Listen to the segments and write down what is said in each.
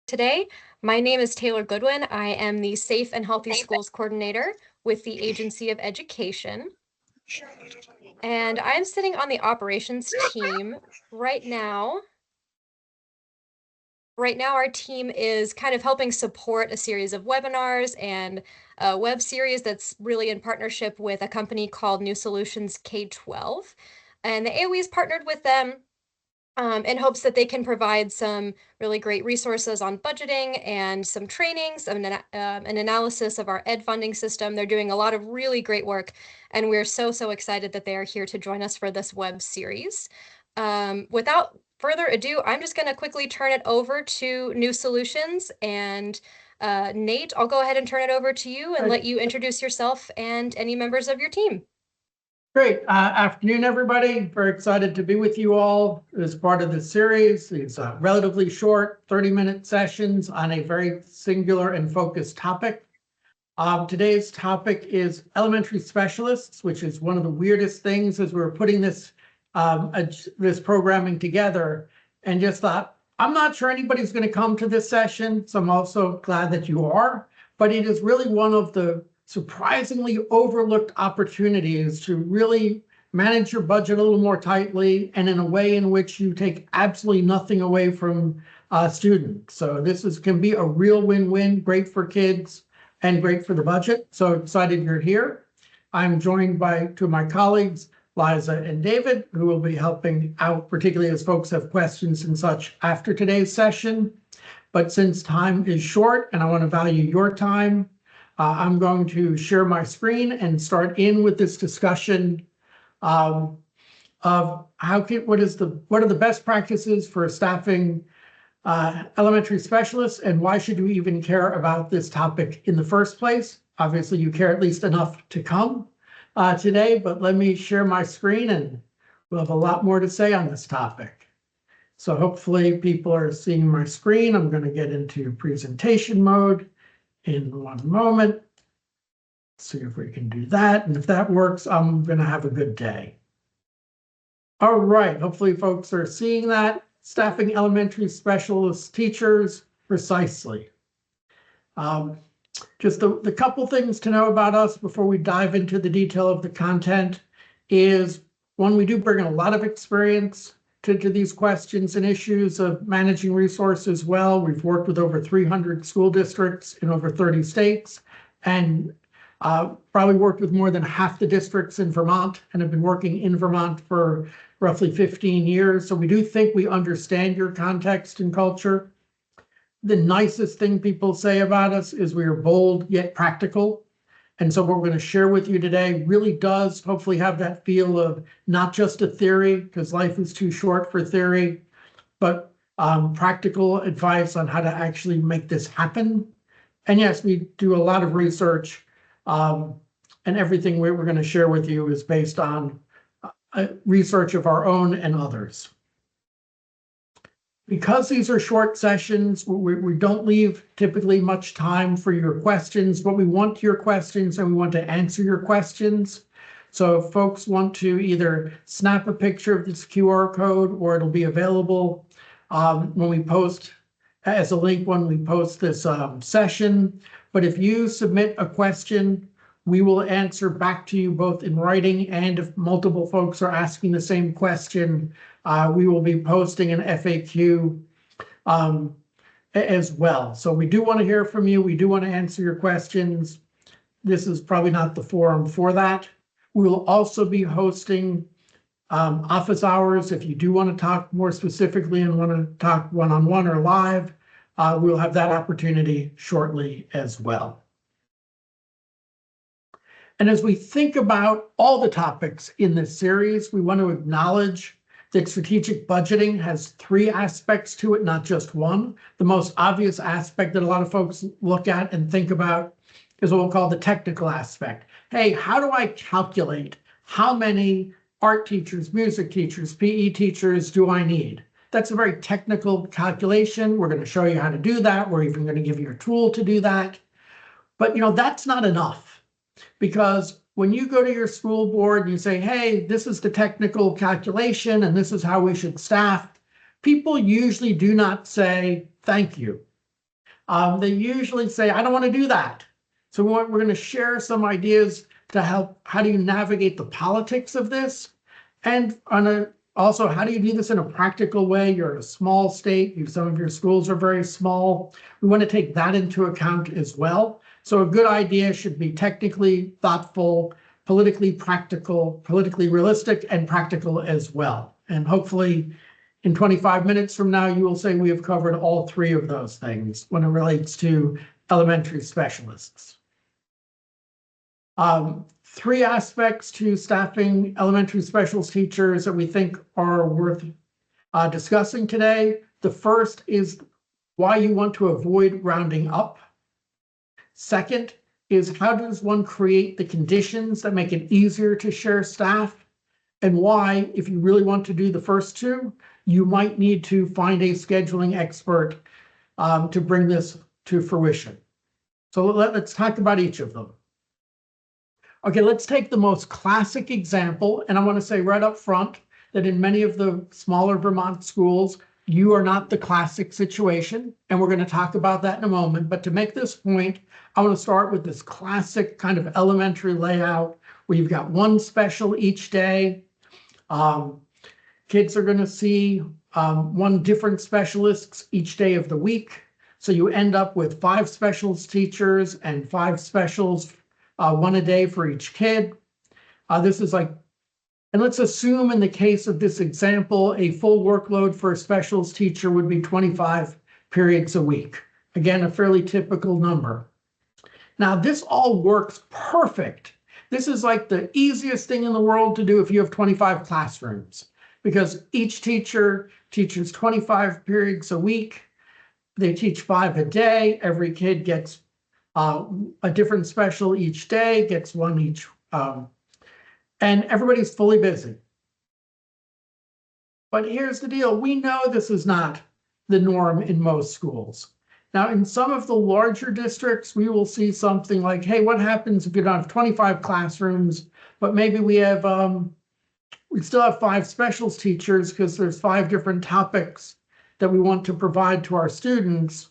Today. My name is Taylor Goodwin. I am the Safe and Healthy Schools Coordinator with the Agency of Education. And I'm sitting on the operations team right now. Right now, our team is kind of helping support a series of webinars and a web series that's really in partnership with a company called New Solutions K12. And the AOE is partnered with them in hopes that they can provide some really great resources on budgeting and some trainings and an analysis of our ed funding system. They're doing a lot of really great work, and we're so excited that they are here to join us for this web series. Without further ado, I'm just going to quickly turn it over to New Solutions, and Nate, I'll go ahead and turn it over to you and let you introduce yourself and any members of your team. Great. Afternoon, everybody. Very excited to be with you all as part of this series. It's relatively short, 30-minute sessions on a very singular and focused topic. Today's topic is elementary specialists, which is one of the weirdest things as we were putting this programming together, and just thought, I'm not sure anybody's going to come to this session, so I'm also glad that you are, but it is really one of the surprisingly overlooked opportunities to really manage your budget a little more tightly and in a way in which you take absolutely nothing away from students. So this can be a real win-win, great for kids and great for the budget. So excited you're here. I'm joined by two of my colleagues, Liza and David, who will be helping out, particularly as folks have questions and such after today's session. But since time is short and I want to value your time, I'm going to share my screen and start in with this discussion of what are the best practices for staffing elementary specialists, and why should you even care about this topic in the first place? Obviously, you care at least enough to come today, but let me share my screen and we'll have a lot more to say on this topic. So hopefully people are seeing my screen. I'm going to get into presentation mode in one moment. See if we can do that. And if that works, I'm going to have a good day. All right. Hopefully folks are seeing that. Staffing elementary specialist teachers, precisely. Just the couple things to know about us before we dive into the detail of the content is, one, we do bring a lot of experience to these questions and issues of managing resources well. We've worked with over 300 school districts in over 30 states, and probably worked with more than half the districts in Vermont, and have been working in Vermont for roughly 15 years. So we do think we understand your context and culture. The nicest thing people say about us is we are bold yet practical. And so what we're going to share with you today really does hopefully have that feel of not just a theory, because life is too short for theory, but practical advice on how to actually make this happen. And yes, we do a lot of research, and everything we're going to share with you is based on research of our own and others. Because these are short sessions, we don't leave typically much time for your questions, but we want your questions and we want to answer your questions. So if folks want to either snap a picture of this QR code, or it'll be available when we post as a link when we post this session. But if you submit a question, we will answer back to you both in writing, and if multiple folks are asking the same question, we will be posting an FAQ as well. So we do want to hear from you. We do want to answer your questions. This is probably not the forum for that. We will also be hosting office hours. If you do want to talk more specifically and want to talk one-on-one or live, we'll have that opportunity shortly as well. And as we think about all the topics in this series, we want to acknowledge that strategic budgeting has three aspects to it, not just one. The most obvious aspect that a lot of folks look at and think about is what we'll call the technical aspect. Hey, how do I calculate how many art teachers, music teachers, PE teachers do I need? That's a very technical calculation. We're going to show you how to do that. We're even going to give you a tool to do that. But that's not enough. Because when you go to your school board and you say, hey, this is the technical calculation and this is how we should staff, people usually do not say thank you. They usually say, I don't want to do that. So we're going to share some ideas to help. How do you navigate the politics of this? And also, how do you do this in a practical way? You're a small state. Some of your schools are very small. We want to take that into account as well. So a good idea should be technically thoughtful, politically practical, politically realistic, and practical as well. And hopefully in 25 minutes from now, you will say we have covered all three of those things when it relates to elementary specialists. Three aspects to staffing elementary specialist teachers that we think are worth discussing today. The first is why you want to avoid rounding up. Second is how does one create the conditions that make it easier to share staff? And why, if you really want to do the first two, you might need to find a scheduling expert to bring this to fruition. So let's talk about each of them. Okay, let's take the most classic example. And I want to say right up front that in many of the smaller Vermont schools, you are not the classic situation. And we're going to talk about that in a moment. But to make this point, I want to start with this classic kind of elementary layout where you've got one special each day. Kids are going to see one different specialist each day of the week. So you end up with 5 specials teachers and 5 specials, one a day for each kid. This is like, and let's assume in the case of this example, a full workload for a specials teacher would be 25 periods a week. Again, a fairly typical number. Now, this all works perfect. This is like the easiest thing in the world to do if you have 25 classrooms, because each teacher teaches 25 periods a week. They teach 5 a day. Every kid gets a different special each day, gets one each, and everybody's fully busy. But here's the deal. We know this is not the norm in most schools. Now, in some of the larger districts, we will see something like, hey, what happens if you don't have 25 classrooms, but maybe we have, we still have 5 specials teachers because there's 5 different topics that we want to provide to our students.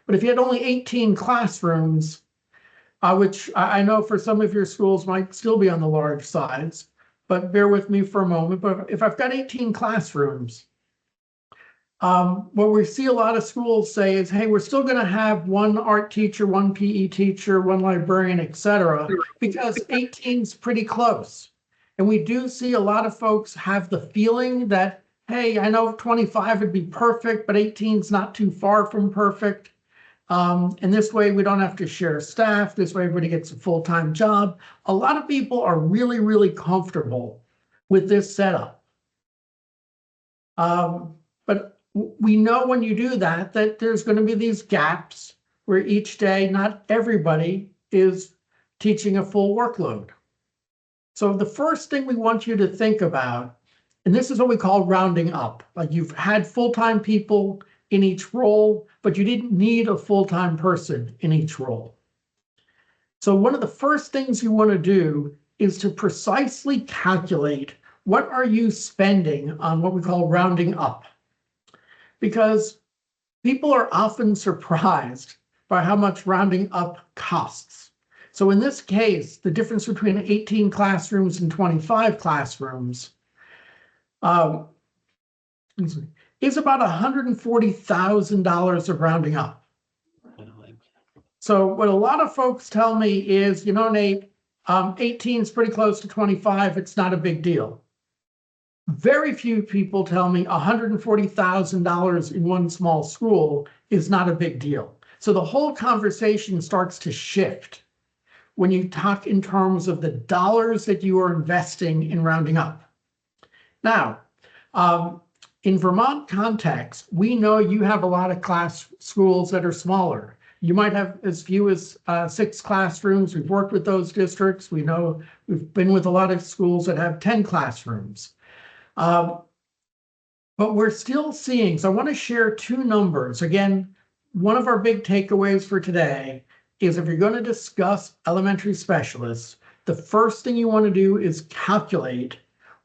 But if you had only 18 classrooms, which I know for some of your schools might still be on the large sides, but bear with me for a moment. But if I've got 18 classrooms, what we see a lot of schools say is, hey, we're still going to have one art teacher, one PE teacher, one librarian, et cetera, because 18 is pretty close. And we do see a lot of folks have the feeling that, hey, I know 25 would be perfect, but 18 is not too far from perfect. And this way we don't have to share staff. This way everybody gets a full-time job. A lot of people are really, really comfortable with this setup. But we know when you do that, that there's going to be these gaps where each day, not everybody is teaching a full workload. So the first thing we want you to think about, and this is what we call rounding up, like you've had full-time people in each role, but you didn't need a full-time person in each role. So one of the first things you want to do is to precisely calculate what are you spending on what we call rounding up. Because people are often surprised by how much rounding up costs. So in this case, the difference between 18 classrooms and 25 classrooms is about $140,000 of rounding up. So what a lot of folks tell me is, you know, Nate, 18 is pretty close to 25. It's not a big deal. Very few people tell me $140,000 in one small school is not a big deal. So the whole conversation starts to shift when you talk in terms of the dollars that you are investing in rounding up. Now, in Vermont context, we know you have a lot of schools that are smaller. You might have as few as 6 classrooms. We've worked with those districts. We know we've been with a lot of schools that have 10 classrooms. But we're still seeing, so I want to share 2 numbers. Again, one of our big takeaways for today is if you're going to discuss elementary specialists, the first thing you want to do is calculate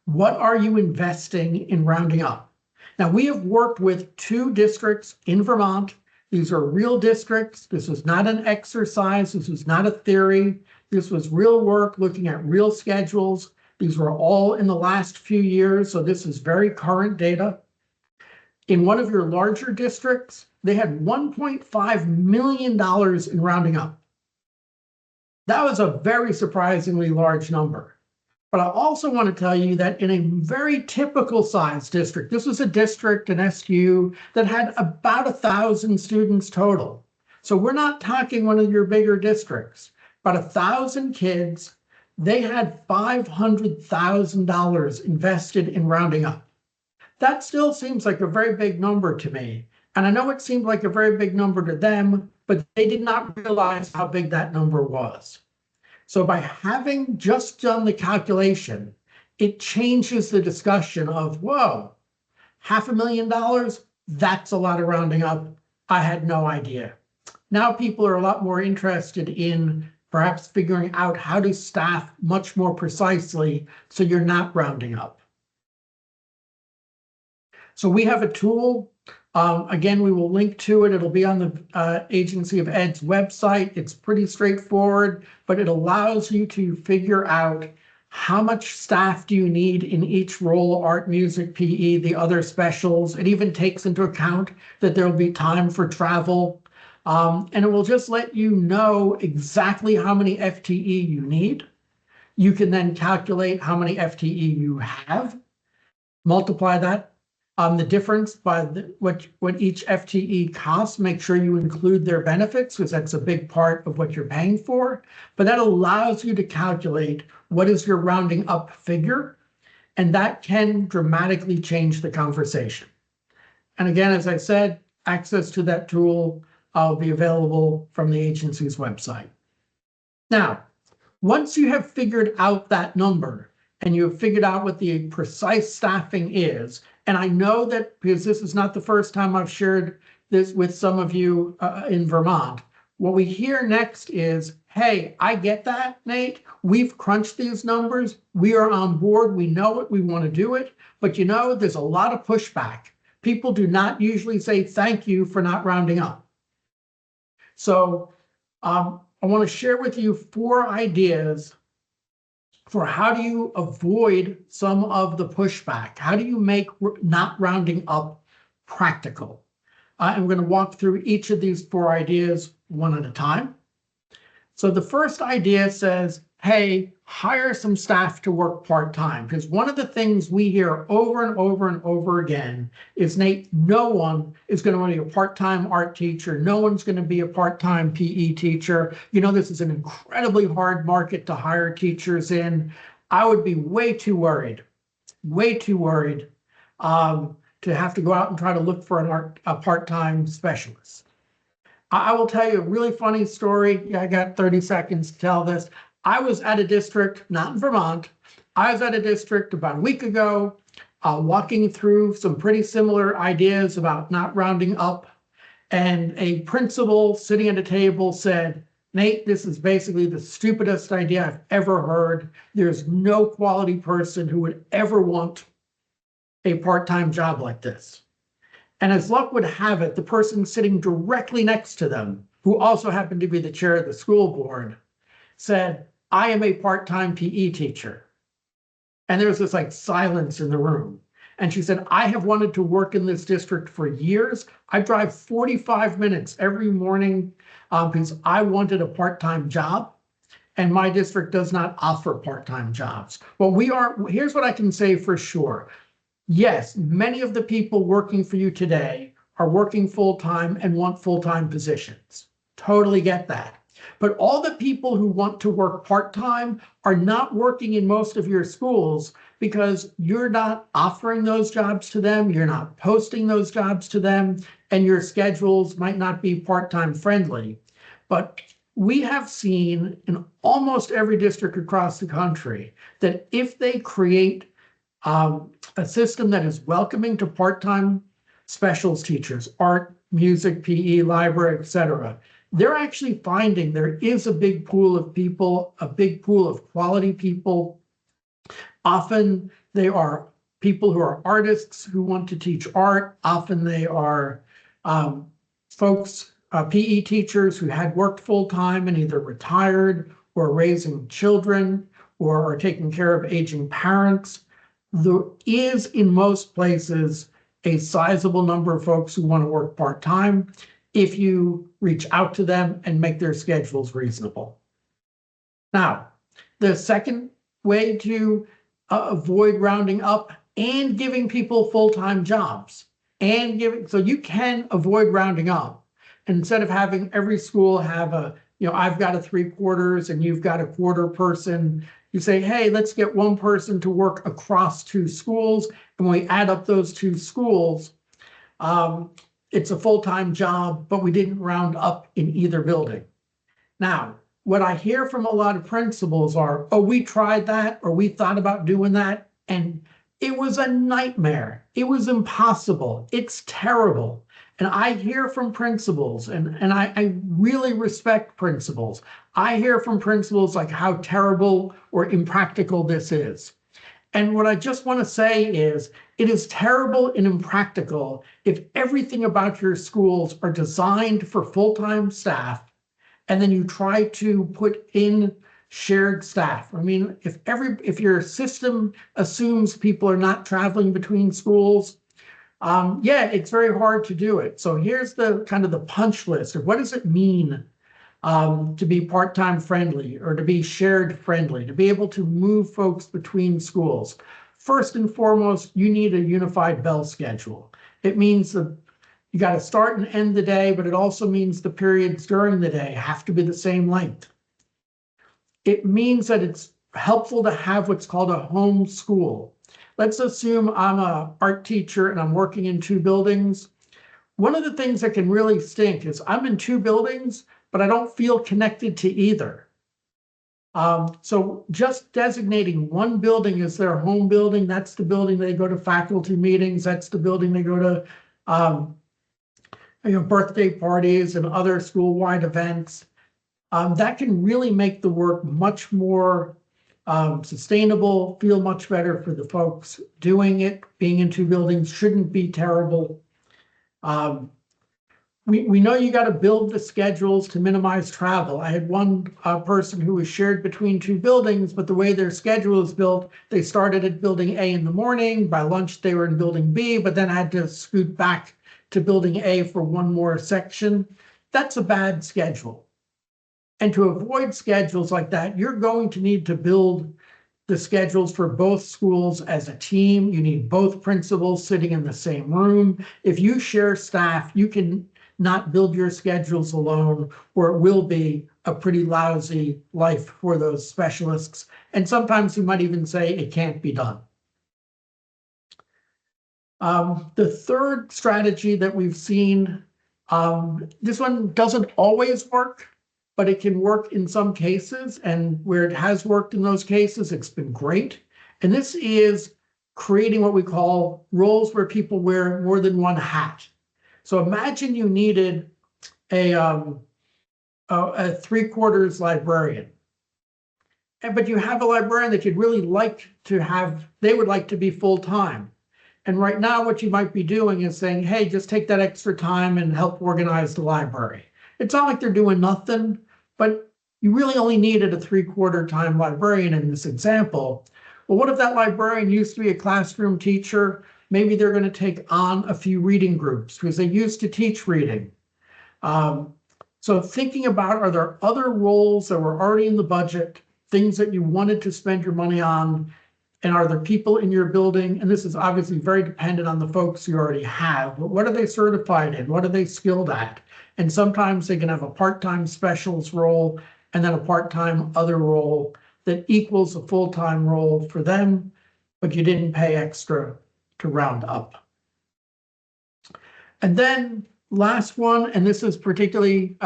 what are you investing in rounding up. Now, we have worked with 2 districts in Vermont These are real districts. This was not an exercise. This was not a theory. This was real work looking at real schedules. These were all in the last few years, so this is very current data. In one of your larger districts, they had $1.5 million in rounding up. That was a very surprisingly large number. But I also want to tell you that in a very typical size district, this was a district, an SU, that had about 1,000 students total. So we're not talking one of your bigger districts, but 1,000 kids, they had $500,000 invested in rounding up. That still seems like a very big number to me. And I know it seemed like a very big number to them, but they did not realize how big that number was. So by having just done the calculation, it changes the discussion of, whoa, $500,000, that's a lot of rounding up. I had no idea. Now people are a lot more interested in perhaps figuring out how to staff much more precisely so you're not rounding up. So we have a tool. Again, we will link to it. It'll be on the Agency of Ed's website. It's pretty straightforward, but it allows you to figure out how much staff do you need in each role, art, music, PE, the other specials. It even takes into account that there will be time for travel. And it will just let you know exactly how many FTE you need. You can then calculate how many FTE you have, multiply that the difference by what each FTE costs. Make sure you include their benefits, because that's a big part of what you're paying for. But that allows you to calculate what is your rounding up figure, and that can dramatically change the conversation. And again, as I said, access to that tool will be available from the agency's website. Now, once you have figured out that number and you have figured out what the precise staffing is, and I know that because this is not the first time I've shared this with some of you in Vermont, what we hear next is, hey, I get that, Nate. We've crunched these numbers. We are on board. We know it. We want to do it. But you know, there's a lot of pushback. People do not usually say thank you for not rounding up. So I want to share with you 4 ideas for how do you avoid some of the pushback? How do you make not rounding up practical? And we're going to walk through each of these 4 ideas one at a time. So the first idea says, hey, hire some staff to work part-time. Because one of the things we hear over and over and over again is, Nate, no one is going to be a part-time art teacher. No one's going to be a part-time PE teacher. You know, this is an incredibly hard market to hire teachers in. I would be way too worried to have to go out and try to look for a part-time specialist. I will tell you a really funny story. I got 30 seconds to tell this. I was at a district, not in Vermont. I was at a district about a week ago, walking through some pretty similar ideas about not rounding up. And a principal sitting at a table said, Nate, this is basically the stupidest idea I've ever heard. There's no quality person who would ever want a part-time job like this. And as luck would have it, the person sitting directly next to them, who also happened to be the chair of the school board, said, I am a part-time PE teacher. And there was this like silence in the room. And she said, I have wanted to work in this district for years. I drive 45 minutes every morning because I wanted a part-time job. And my district does not offer part-time jobs. Well, here's what I can say for sure. Yes, many of the people working for you today are working full-time and want full-time positions. Totally get that. But all the people who want to work part-time are not working in most of your schools because you're not offering those jobs to them, you're not posting those jobs to them, and your schedules might not be part-time friendly. But we have seen in almost every district across the country that if they create a system that is welcoming to part-time specials teachers, art, music, PE, library, etc., they're actually finding there is a big pool of people, a big pool of quality people. Often they are people who are artists who want to teach art. Often they are folks, PE teachers who had worked full-time and either retired or raising children or are taking care of aging parents. There is, in most places, a sizable number of folks who want to work part-time if you reach out to them and make their schedules reasonable. Now, the second way to avoid rounding up and giving people full-time jobs and giving, so you can avoid rounding up. Instead of having every school have a, I've got a 3/4 and you've got a quarter person, you say, hey, let's get one person to work across 2 schools. And when we add up those 2 schools, it's a full-time job, but we didn't round up in either building. Now, what I hear from a lot of principals are, oh, we tried that, or we thought about doing that, and it was a nightmare. It was impossible. It's terrible. And I hear from principals, and I really respect principals. I hear from principals like how terrible or impractical this is. And what I just want to say is, it is terrible and impractical if everything about your schools are designed for full-time staff, and then you try to put in shared staff. I mean, if your system assumes people are not traveling between schools, yeah, it's very hard to do it. So here's the kind of the punch list of what does it mean to be part-time friendly or to be shared friendly, to be able to move folks between schools. First and foremost, you need a unified bell schedule. It means that you got to start and end the day, but it also means the periods during the day have to be the same length. It means that it's helpful to have what's called a home school. Let's assume I'm an art teacher and I'm working in 2 buildings. One of the things that can really stink is I'm in 2 buildings, but I don't feel connected to either. So just designating one building as their home building, that's the building they go to faculty meetings, that's the building they go to birthday parties and other school-wide events. That can really make the work much more sustainable, feel much better for the folks doing it. Being in 2 buildings shouldn't be terrible. We know you got to build the schedules to minimize travel. I had one person who was shared between 2 buildings, but the way their schedule is built, they started at building A in the morning, by lunch they were in building B, but then had to scoot back to building A for one more section. That's a bad schedule. And to avoid schedules like that, you're going to need to build the schedules for both schools as a team. You need both principals sitting in the same room. If you share staff, you can not build your schedules alone, or it will be a pretty lousy life for those specialists. And sometimes you might even say it can't be done. The third strategy that we've seen, this one doesn't always work, but it can work in some cases, and where it has worked in those cases, it's been great. And this is creating what we call roles where people wear more than one hat. So imagine you needed a 3/4 librarian, but you have a librarian that you'd really like to have, they would like to be full-time. And right now, what you might be doing is saying, hey, just take that extra time and help organize the library. It's not like they're doing nothing, but you really only needed a 3/4 time librarian in this example. Well, what if that librarian used to be a classroom teacher? Maybe they're going to take on a few reading groups because they used to teach reading. So thinking about, are there other roles that were already in the budget, things that you wanted to spend your money on? And are there people in your building? And this is obviously very dependent on the folks you already have, but what are they certified in? What are they skilled at? And sometimes they can have a part-time specialist role and then a part-time other role that equals a full-time role for them, but you didn't pay extra to round up. And then last one, and this is particularly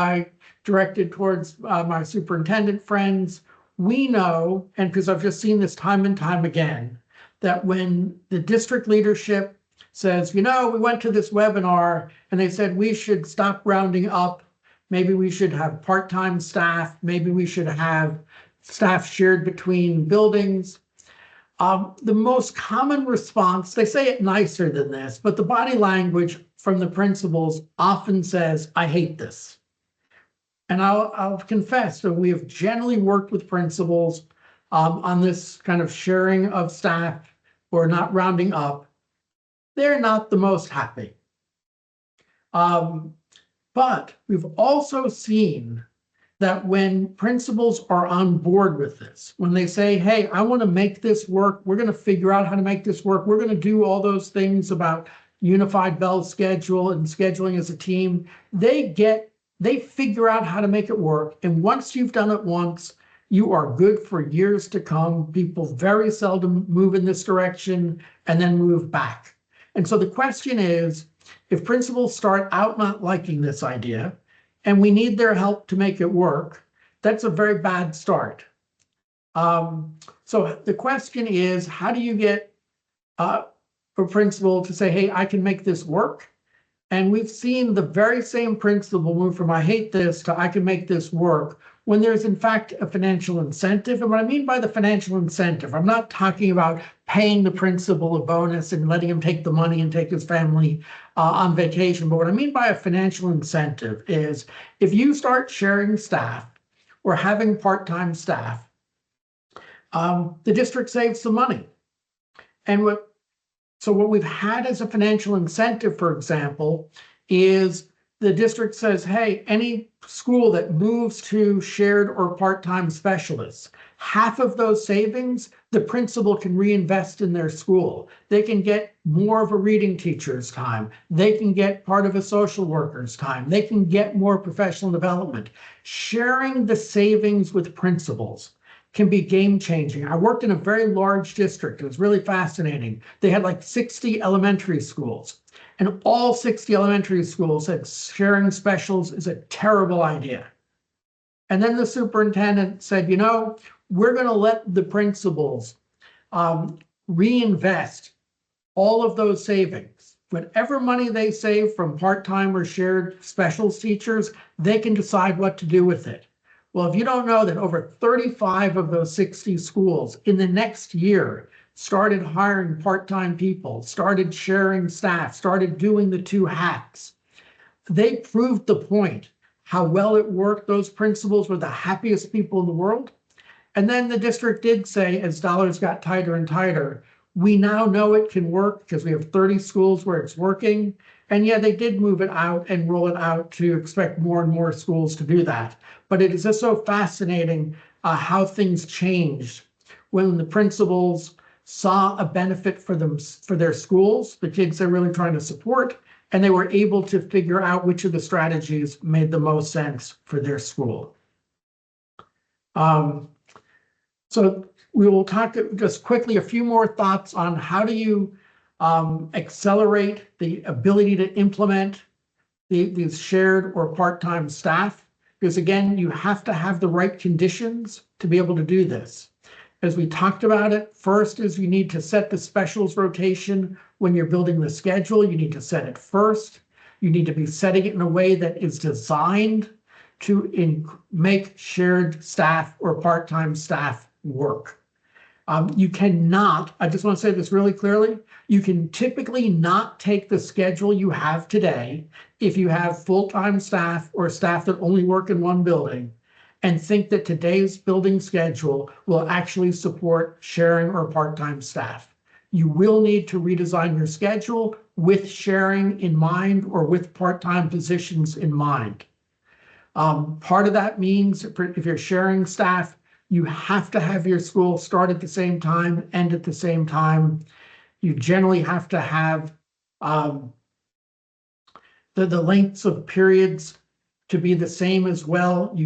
directed towards my superintendent friends. We know, and because I've just seen this time and time again, that when the district leadership says, we went to this webinar and they said we should stop rounding up, maybe we should have part-time staff, maybe we should have staff shared between buildings. The most common response, they say it nicer than this, but the body language from the principals often says, I hate this. And I'll confess that we have generally worked with principals on this kind of sharing of staff or not rounding up. They're not the most happy. But we've also seen that when principals are on board with this, when they say, hey, I want to make this work, we're going to figure out how to make this work, we're going to do all those things about unified bell schedule and scheduling as a team, they figure out how to make it work. And once you've done it once, you are good for years to come. People very seldom move in this direction and then move back. And so the question is, if principals start out not liking this idea, and we need their help to make it work, that's a very bad start. So the question is, how do you get a principal to say, hey, I can make this work? And we've seen the very same principal move from I hate this to I can make this work when there's in fact a financial incentive. And what I mean by the financial incentive, I'm not talking about paying the principal a bonus and letting him take the money and take his family on vacation. But what I mean by a financial incentive is if you start sharing staff or having part-time staff, the district saves some money. And what we've had as a financial incentive, for example, is the district says, hey, any school that moves to shared or part-time specialists, half of those savings, the principal can reinvest in their school. They can get more of a reading teacher's time. They can get part of a social worker's time. They can get more professional development. Sharing the savings with principals can be game-changing. I worked in a very large district. It was really fascinating. They had like 60 elementary schools, and all 60 elementary schools said sharing specials is a terrible idea. And then the superintendent said, we're going to let the principals reinvest all of those savings. Whatever money they save from part-time or shared specials teachers, they can decide what to do with it. Well, if you don't know that over 35 of those 60 schools in the next year started hiring part-time people, started sharing staff, started doing the two hacks, they proved the point how well it worked. Those principals were the happiest people in the world. And then the district did say, as dollars got tighter and tighter, we now know it can work because we have 30 schools where it's working. And yeah, they did move it out and roll it out to expect more and more schools to do that. But it is just so fascinating how things changed when the principals saw a benefit for their schools, the kids they're really trying to support, and they were able to figure out which of the strategies made the most sense for their school. So we will talk just quickly a few more thoughts on how do you accelerate the ability to implement these shared or part-time staff, because again, you have to have the right conditions to be able to do this. As we talked about it, first is you need to set the specials rotation when you're building the schedule. You need to set it first. You need to be setting it in a way that is designed to make shared staff or part-time staff work. You cannot, I just want to say this really clearly, you can typically not take the schedule you have today if you have full-time staff or staff that only work in one building and think that today's building schedule will actually support sharing or part-time staff. You will need to redesign your schedule with sharing in mind or with part-time positions in mind. Part of that means if you're sharing staff, you have to have your school start at the same time, end at the same time. You generally have to have the lengths of periods to be the same as well.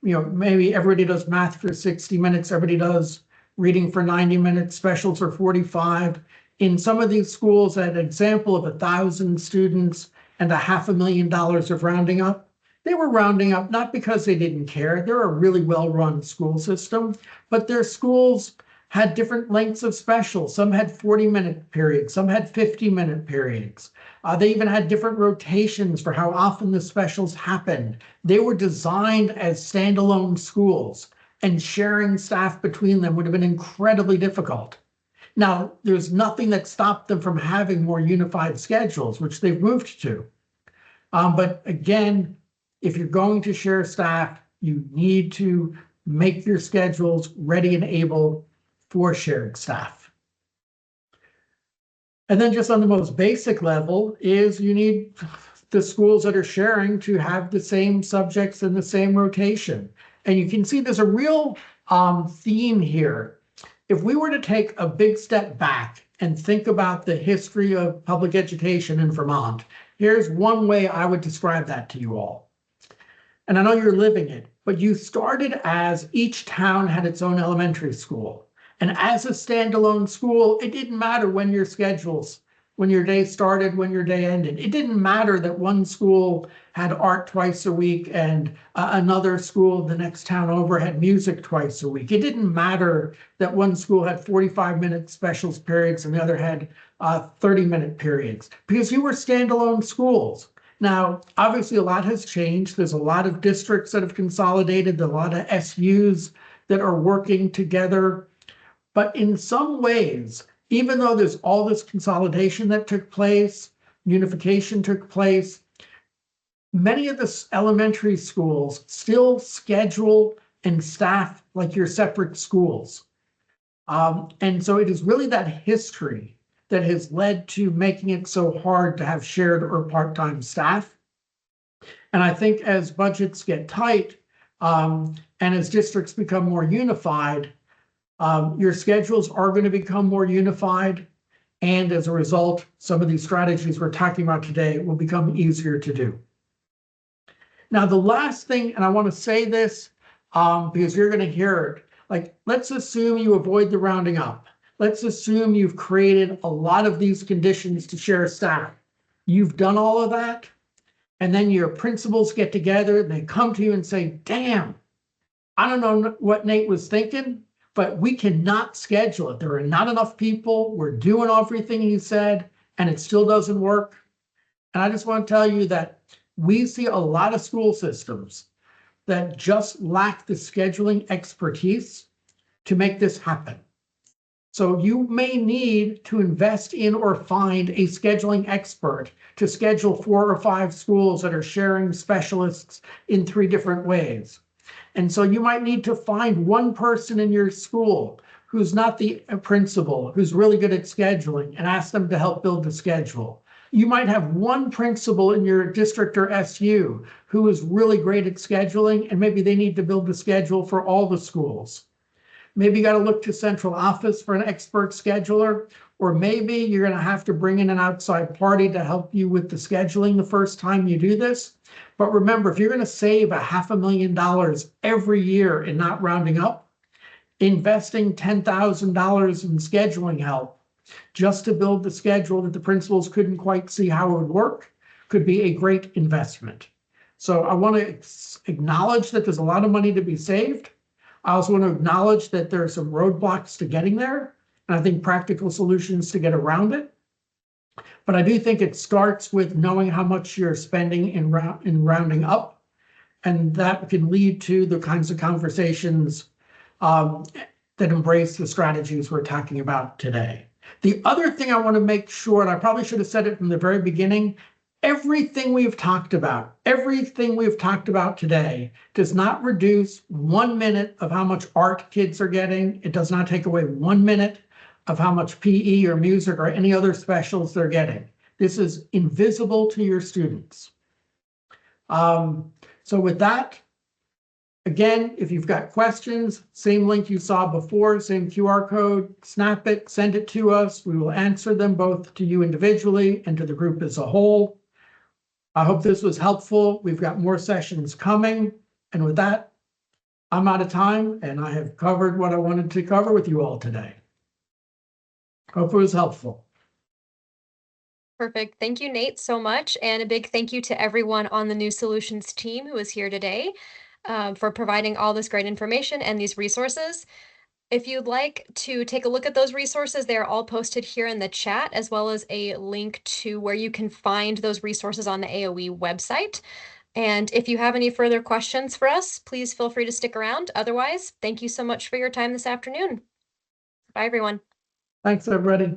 Maybe everybody does math for 60 minutes, everybody does reading for 90 minutes, specials for 45. In some of these schools, an example of 1,000 students and $500,000 of rounding up, they were rounding up not because they didn't care. They're a really well-run school system, but their schools had different lengths of specials. Some had 40-minute periods, some had 50-minute periods. They even had different rotations for how often the specials happened. They were designed as standalone schools, and sharing staff between them would have been incredibly difficult. Now, there's nothing that stopped them from having more unified schedules, which they've moved to. But again, if you're going to share staff, you need to make your schedules ready and able for shared staff. And then just on the most basic level is you need the schools that are sharing to have the same subjects in the same rotation. And you can see there's a real theme here. If we were to take a big step back and think about the history of public education in Vermont, here's one way I would describe that to you all. And I know you're living it, but you started as each town had its own elementary school. And as a standalone school, it didn't matter when your schedules, when your day started, when your day ended. It didn't matter that one school had art twice a week and another school the next town over had music twice a week. It didn't matter that one school had 45-minute specials periods and the other had 30-minute periods, because you were standalone schools. Now, obviously, a lot has changed. There's a lot of districts that have consolidated, a lot of SUs that are working together. But in some ways, even though there's all this consolidation that took place, unification took place, many of the elementary schools still schedule and staff like your separate schools. And so it is really that history that has led to making it so hard to have shared or part-time staff. And I think as budgets get tight and as districts become more unified, your schedules are going to become more unified. And as a result, some of these strategies we're talking about today will become easier to do. Now, the last thing, and I want to say this because you're going to hear it, like, let's assume you avoid the rounding up. Let's assume you've created a lot of these conditions to share staff. You've done all of that. And then your principals get together and they come to you and say, damn, I don't know what Nate was thinking, but we cannot schedule it. There are not enough people. We're doing everything he said, and it still doesn't work. And I just want to tell you that we see a lot of school systems that just lack the scheduling expertise to make this happen. So you may need to invest in or find a scheduling expert to schedule 4 or 5 schools that are sharing specialists in 3 different ways. And so you might need to find one person in your school who's not the principal, who's really good at scheduling, and ask them to help build the schedule. You might have one principal in your district or SU who is really great at scheduling, and maybe they need to build the schedule for all the schools. Maybe you got to look to central office for an expert scheduler, or maybe you're going to have to bring in an outside party to help you with the scheduling the first time you do this. But remember, if you're going to save $500,000 every year in not rounding up, investing $10,000 in scheduling help just to build the schedule that the principals couldn't quite see how it would work could be a great investment. So I want to acknowledge that there's a lot of money to be saved. I also want to acknowledge that there are some roadblocks to getting there, and I think practical solutions to get around it. But I do think it starts with knowing how much you're spending in rounding up, and that can lead to the kinds of conversations that embrace the strategies we're talking about today. The other thing I want to make sure, and I probably should have said it from the very beginning, everything we've talked about today does not reduce 1 minute of how much art kids are getting. It does not take away 1 minute of how much PE or music or any other specials they're getting. This is invisible to your students. So with that, again, if you've got questions, same link you saw before, same QR code, snap it, send it to us. We will answer them both to you individually and to the group as a whole. I hope this was helpful. We've got more sessions coming. And with that, I'm out of time and I have covered what I wanted to cover with you all today. Hope it was helpful. Perfect. Thank you, Nate, so much. And a big thank you to everyone on the New Solutions team who is here today for providing all this great information and these resources. If you'd like to take a look at those resources, they are all posted here in the chat, as well as a link to where you can find those resources on the AOE website. And if you have any further questions for us, please feel free to stick around. Otherwise, thank you so much for your time this afternoon. Bye, everyone. Thanks, everybody.